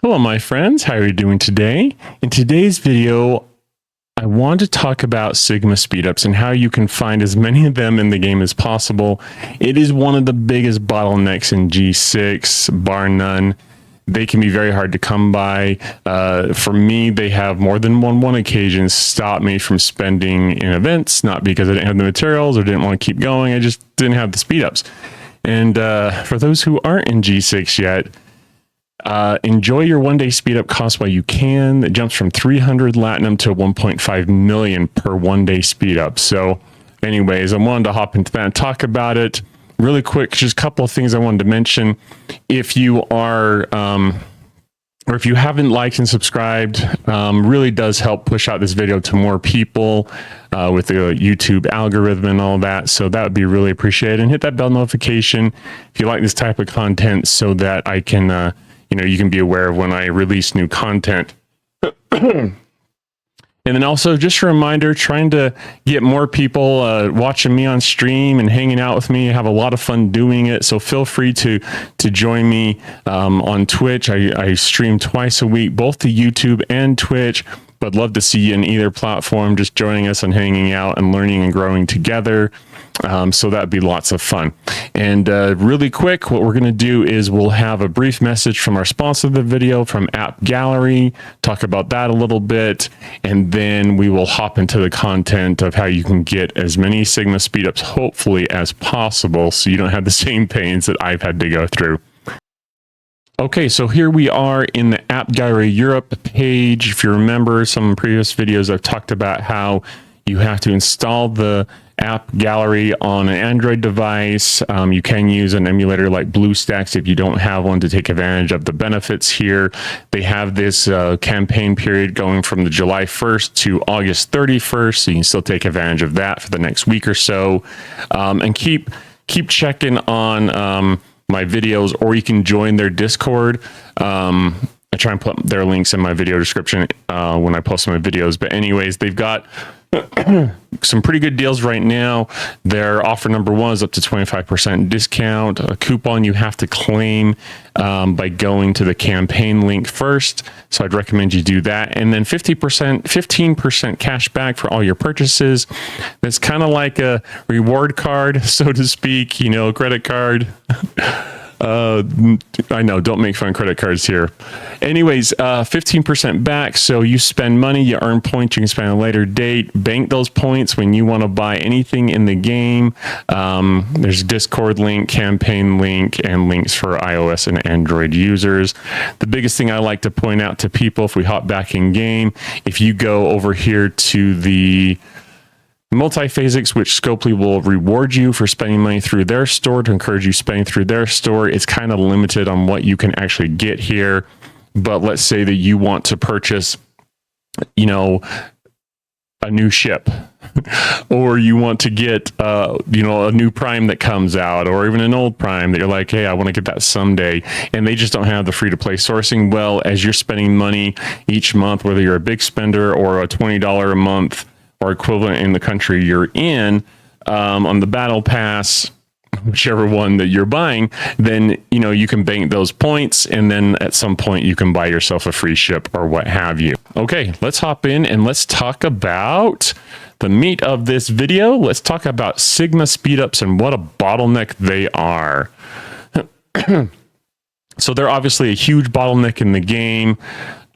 Hello, my friends. How are you doing today? In today's video, I want to talk about Sigma speedups and how you can find as many of them in the game as possible. It is one of the biggest bottlenecks in G6, bar none. They can be very hard to come by. For me, they have more than one occasion stopped me from spending in events, not because I didn't have the materials or didn't want to keep going. I just didn't have the speedups. And for those who aren't in G6 yet, enjoy your one-day speedup cost while you can. It jumps from 300 Latinum to 1.5 million per one-day speedup. So anyways, I wanted to hop into that and talk about it really quick. Just a couple of things I wanted to mention. If you are, or if you haven't liked and subscribed, really does help push out this video to more people with the YouTube algorithm and all that. So that would be really appreciated. And hit that bell notification if you like this type of content so that I can, you can be aware of when I release new content. And then also just a reminder, trying to get more people watching me on stream and hanging out with me. I have a lot of fun doing it. So feel free to join me on Twitch. I stream twice a week, both to YouTube and Twitch. But love to see you in either platform, just joining us and hanging out and learning and growing together. So that'd be lots of fun. And really quick, what we're going to do is we'll have a brief message from our sponsor of the video, from AppGallery, talk about that a little bit, and then we will hop into the content of how you can get as many Sigma speedups, hopefully, as possible, so you don't have the same pains that I've had to go through. Okay, so here we are in the AppGallery Europe page. If you remember some previous videos, I've talked about how you have to install the AppGallery on an Android device. You can use an emulator like BlueStacks if you don't have one to take advantage of the benefits here. They have this campaign period going from the July 1st to August 31st, so you can still take advantage of that for the next week or so. And keep checking on my videos, or you can join their Discord. I try and put their links in my video description when I post my videos. But anyways, they've got some pretty good deals right now. Their offer number one is up to 25% discount, a coupon you have to claim by going to the campaign link first. So I'd recommend you do that. And then 15% cash back for all your purchases. That's kind of like a reward card, so to speak, credit card. I know, don't make fun of credit cards here. Anyways, 15% back. So you spend money, you earn points, you can spend at a later date, bank those points when you want to buy anything in the game. There's a Discord link, campaign link, and links for iOS and Android users. The biggest thing I like to point out to people, if we hop back in game, if you go over here to the Multiphasics, which Scopely will reward you for spending money through their store, to encourage you spending through their store. It's kind of limited on what you can actually get here. But let's say that you want to purchase, a new ship, or you want to get, a new Prime that comes out, or even an old Prime that you're like, hey, I want to get that someday. And they just don't have the free-to-play sourcing. Well, as you're spending money each month, whether you're a big spender or a $20 a month or equivalent in the country you're in, on the battle pass, whichever one that you're buying, then you can bank those points, and then at some point you can buy yourself a free ship or what have you. Okay, let's hop in and let's talk about the meat of this video. Let's talk about Sigma speedups and what a bottleneck they are. So they're obviously a huge bottleneck in the game.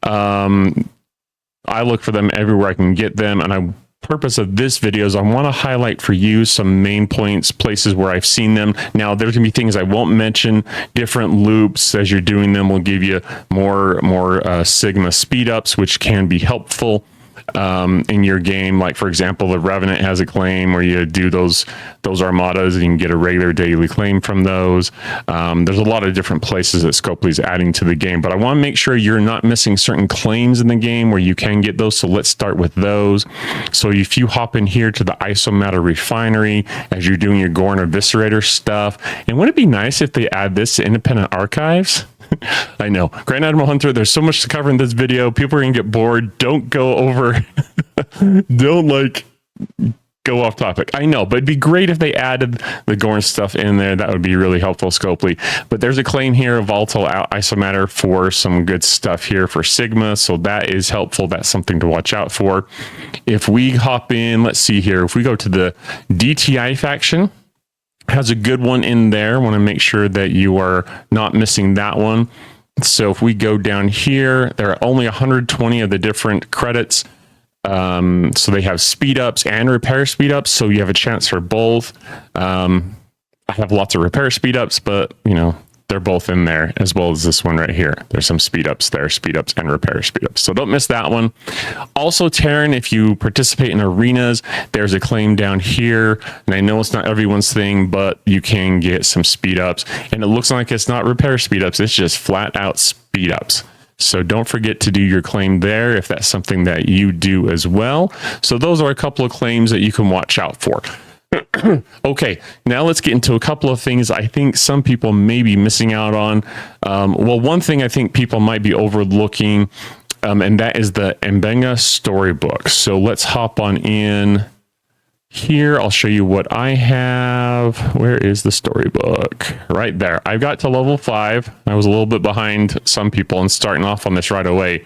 I look for them everywhere I can get them, and purpose of this video is I want to highlight for you some main points, places where I've seen them. Now, there's gonna be things I won't mention. Different loops as you're doing them will give you more Sigma speedups, which can be helpful in your game. Like, for example, the Revenant has a claim where you do those armadas and you can get a regular daily claim from those. There's a lot of different places that Scopely is adding to the game, but I want to make sure you're not missing certain claims in the game where you can get those. So let's start with those. So if you hop in here to the Isomatter Refinery as you're doing your Gorn Eviscerator stuff, and wouldn't it be nice if they add this to independent archives? I know, Grand Admiral Hunter, there's so much to cover in this video. People are gonna get bored. Don't go over, don't go off topic. I know, but it'd be great if they added the Gorn stuff in there. That would be really helpful, Scopely. But there's a claim here, volatile isomatter, for some good stuff here for Sigma. So that is helpful. That's something to watch out for. If we hop in, let's see here. If we go to the DTI faction, has a good one in there. Want to make sure that you are not missing that one. So if we go down here, there are only 120 of the different credits. So they have Speedups and repair Speedups. So you have a chance for both. I have lots of repair Speedups, but you know, they're both in there, as well as this one right here. There's some Speedups there, Speedups and repair Speedups. So don't miss that one. Also, Terran, if you participate in arenas, there's a claim down here. And I know it's not everyone's thing, but you can get some Speedups. And it looks like it's not repair Speedups. It's just flat out Speedups. So don't forget to do your claim there if that's something that you do as well. So those are a couple of claims that you can watch out for. Okay, now let's get into a couple of things I think some people may be missing out on. Well, one thing I think people might be overlooking, and that is the Mbenga storybook. So let's hop on in here. I'll show you what I have. Where is the storybook? Right there. I've got to level 5. I was a little bit behind some people and starting off on this right away.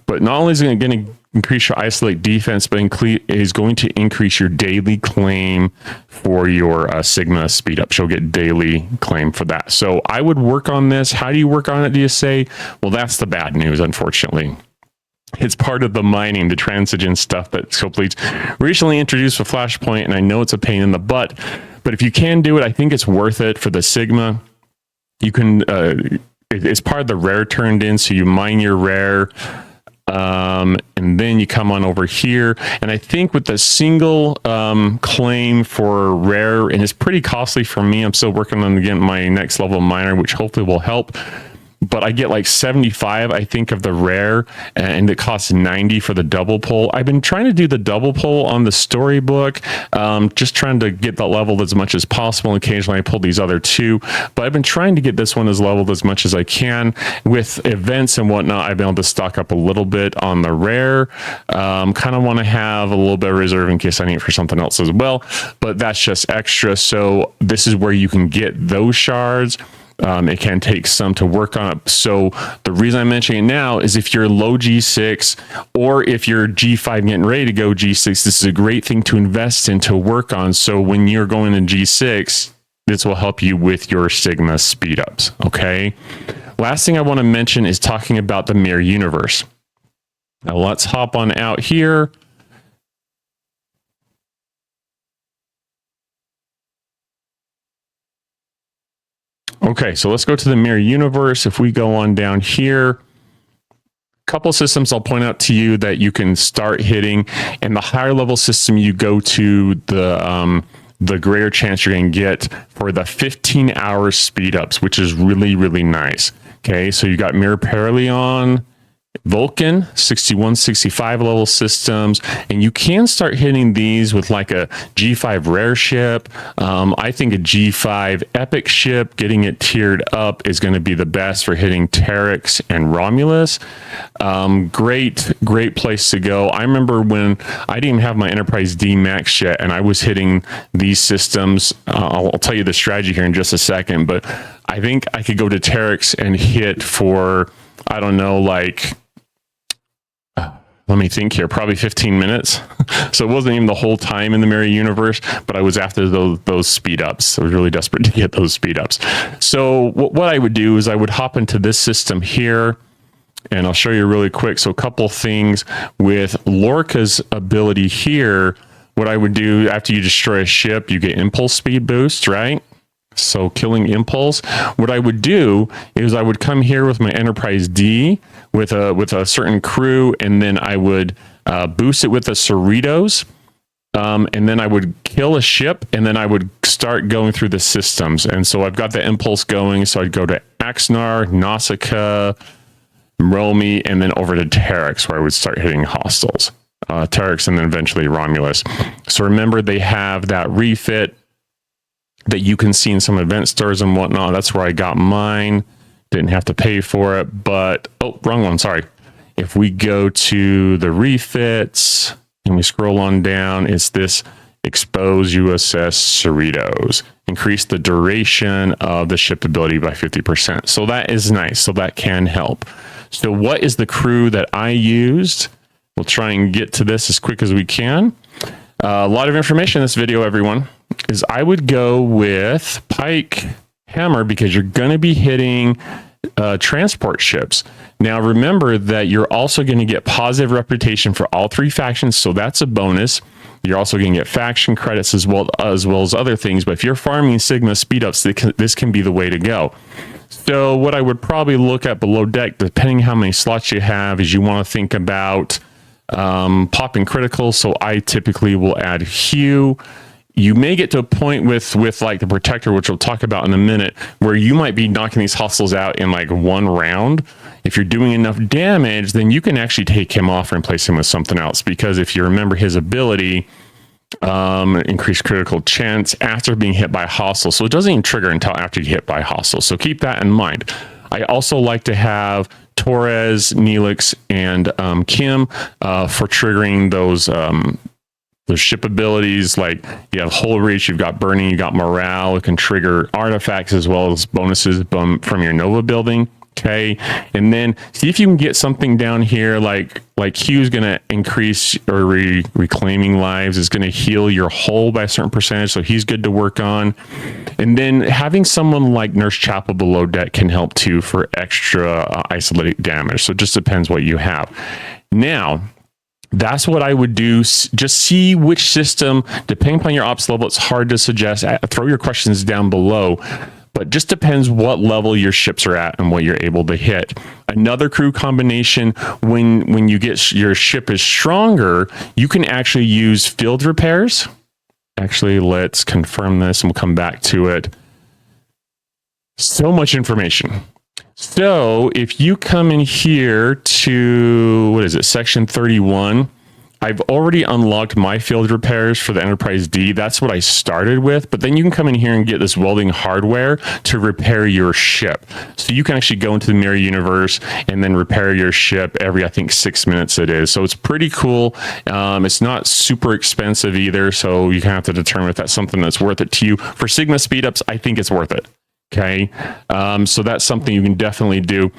But not only is it going to increase your isolate defense, but is going to increase your daily claim for your Sigma speed up. You'll get daily claim for that. So I would work on this. How do you work on it, do you say? Well, that's the bad news, unfortunately. It's part of the mining, the transigen stuff that Scopely's recently introduced with Flashpoint, and I know it's a pain in the butt, but if you can do it, I think it's worth it for the Sigma. You can, it's part of the rare turned in, so you mine your rare, and then you come on over here, and I think with the single claim for rare, and it's pretty costly for me, I'm still working on getting my next level miner, which hopefully will help, but I get like 75, I think, of the rare, and it costs 90 for the double pull. I've been trying to do the double pull on the storybook, just trying to get that leveled as much as possible. Occasionally I pull these other two, but I've been trying to get this one as leveled as much as I can. With events and whatnot, I've been able to stock up a little bit on the rare. Kind of want to have a little bit of reserve in case I need it for something else as well, but that's just extra. So this is where you can get those shards. It can take some to work on it. So the reason I'm mentioning it now is if you're low G6 or if you're G5 getting ready to go G6, this is a great thing to invest in, to work on. So when you're going to G6, this will help you with your Sigma speed ups. Okay. Last thing I want to mention is talking about the mirror universe. Now let's hop on out here. Okay, so let's go to the mirror universe. If we go on down here, a couple systems I'll point out to you that you can start hitting, and the higher level system you go to, the greater chance you're going to get for the 15-hour speed ups, which is really, really nice. Okay, so you got Mirror Paralion, Vulcan, 61, 65 level systems, and you can start hitting these with like a G5 rare ship. I think a G5 epic ship, getting it tiered up, is going to be the best for hitting Terex and Romulus. Great place to go. I remember when I didn't even have my Enterprise D Max yet, and I was hitting these systems. I'll tell you the strategy here in just a second, but I think I could go to Terex and hit for, I don't know, like, let me think here, probably 15 minutes. So it wasn't even the whole time in the mirror universe, but I was after those speed ups. I was really desperate to get those speed ups. So what I would do is I would hop into this system here, and I'll show you really quick. So a couple things with Lorca's ability here. What I would do after you destroy a ship, you get impulse speed boost, right? So killing impulse. What I would do is I would come here with my Enterprise D with a certain crew, and then I would boost it with the Cerritos, and then I would kill a ship, and then I would start going through the systems. And so I've got the impulse going, so I'd go to Axnar, Nausicaa, Romy, and then over to Terex, where I would start hitting hostiles. Terex, and then eventually Romulus. So remember, they have that refit that you can see in some event stores and whatnot. That's where I got mine. Didn't have to pay for it, but, oh, wrong one, sorry. If we go to the refits and we scroll on down, it's this expose USS Cerritos, increase the duration of the shipability by 50%. So that is nice. So that can help. So what is the crew that I used? We'll try and get to this as quick as we can. A lot of information in this video, everyone, is I would go with Pike Hammer because you're going to be hitting transport ships. Now, remember that you're also going to get positive reputation for all three factions, so that's a bonus. You're also going to get faction credits as well as other things, but if you're farming Sigma Speedups, this can be the way to go. So what I would probably look at below deck, depending how many slots you have, is you want to think about popping critical. So I typically will add Hue. You may get to a point with like the Protector, which we'll talk about in a minute, where you might be knocking these hostiles out in like one round. If you're doing enough damage, then you can actually take him off and replace him with something else. Because if you remember his ability, increased critical chance after being hit by a hostile. So it doesn't even trigger until after you get hit by a hostile. So keep that in mind. I also like to have Torres, Neelix, and Kim for triggering those ship abilities. Like you have Hull Reach, you've got Burning, you got Morale. It can trigger artifacts as well as bonuses from your Nova building. Okay, and then see if you can get something down here like Hugh's going to increase or reclaiming lives is going to heal your hull by a certain percentage, so he's good to work on. And then having someone like Nurse Chapel below deck can help too for extra isolated damage. So it just depends what you have. Now, that's what I would do. Just see which system, depending upon your ops level, it's hard to suggest. Throw your questions down below. But just depends what level your ships are at and what you're able to hit. Another crew combination, when you get your ship is stronger, you can actually use field repairs. Actually, let's confirm this and we'll come back to it. So much information. So if you come in here to, what is it, section 31, I've already unlocked my field repairs for the Enterprise D. That's what I started with, but then you can come in here and get this welding hardware to repair your ship. So you can actually go into the mirror universe and then repair your ship every, I think, 6 minutes it is. So it's pretty cool. It's not super expensive either, so you kind of have to determine if that's something that's worth it to you. For Sigma Speedups, I think it's worth it. Okay, so that's something you can definitely do.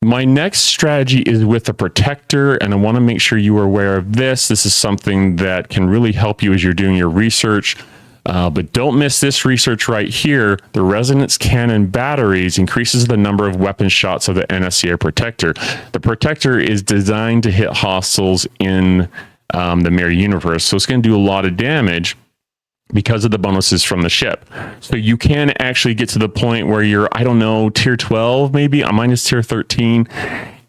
My next strategy is with the Protector, and I want to make sure you are aware of this. This is something that can really help you as you're doing your research. But don't miss this research right here. The Resonance Cannon batteries increases the number of weapon shots of the NSCA Protector. The Protector is designed to hit hostiles in the mirror universe, so it's going to do a lot of damage because of the bonuses from the ship. So you can actually get to the point where you're, I don't know, tier 12 maybe, mine is tier 13.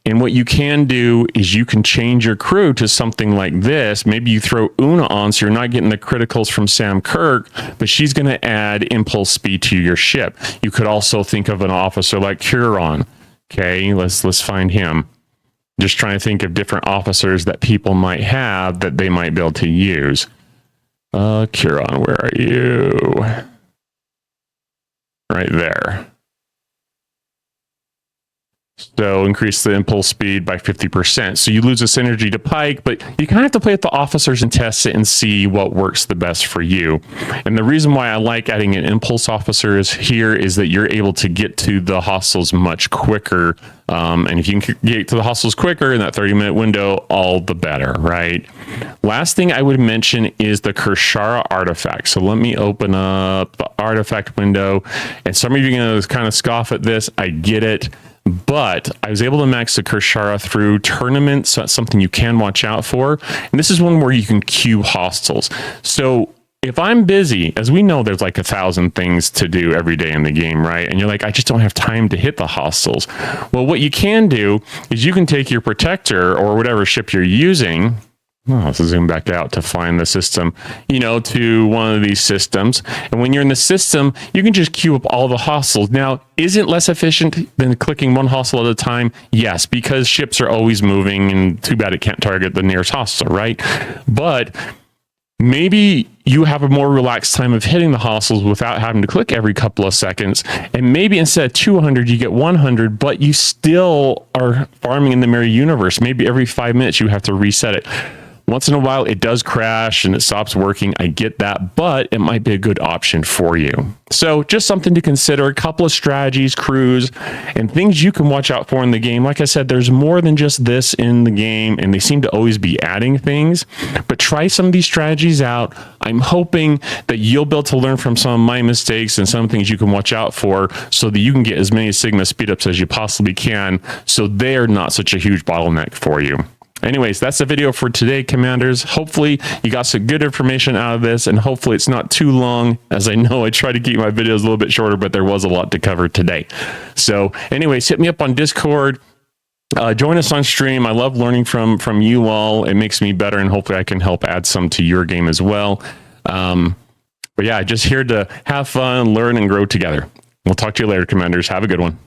And what you can do is you can change your crew to something like this. Maybe you throw Una on so you're not getting the criticals from Sam Kirk, but she's going to add impulse speed to your ship. You could also think of an officer like Curon. Okay, let's find him. Just trying to think of different officers that people might have that they might be able to use. Curon, where are you? Right there. So increase the impulse speed by 50%. So you lose the synergy to Pike, but you kind of have to play with the officers and test it and see what works the best for you. And the reason why I like adding an impulse officer is that you're able to get to the hostiles much quicker. And if you can get to the hostiles quicker in that 30-minute window, all the better, right? Last thing I would mention is the Kershara artifact. So let me open up the artifact window. And some of you are going to kind of scoff at this. I get it. But I was able to max the Kershara through tournaments. So that's something you can watch out for. And this is one where you can queue hostiles. So if I'm busy, as we know, there's like 1,000 things to do every day in the game, right? And you're like, I just don't have time to hit the hostiles. Well, what you can do is you can take your Protector or whatever ship you're using. Oh, let's zoom back out to find the system, to one of these systems. And when you're in the system, you can just queue up all the hostiles. Now, is it less efficient than clicking one hostile at a time? Yes, because ships are always moving, and too bad it can't target the nearest hostile, right? But maybe you have a more relaxed time of hitting the hostiles without having to click every couple of seconds. And maybe instead of 200, you get 100, but you still are farming in the mirror universe. Maybe every 5 minutes you have to reset it. Once in a while, it does crash and it stops working. I get that, but it might be a good option for you. So just something to consider, a couple of strategies, crews, and things you can watch out for in the game. Like I said, there's more than just this in the game, and they seem to always be adding things, but try some of these strategies out. I'm hoping that you'll be able to learn from some of my mistakes and some things you can watch out for so that you can get as many Sigma speedups as you possibly can, so they're not such a huge bottleneck for you. Anyways, that's the video for today, Commanders. Hopefully you got some good information out of this, and hopefully it's not too long, as I know I try to keep my videos a little bit shorter, but there was a lot to cover today. So anyways, hit me up on Discord. Join us on stream. I love learning from you all. It makes me better, and hopefully I can help add some to your game as well. But yeah, just here to have fun, learn, and grow together. We'll talk to you later, Commanders. Have a good one.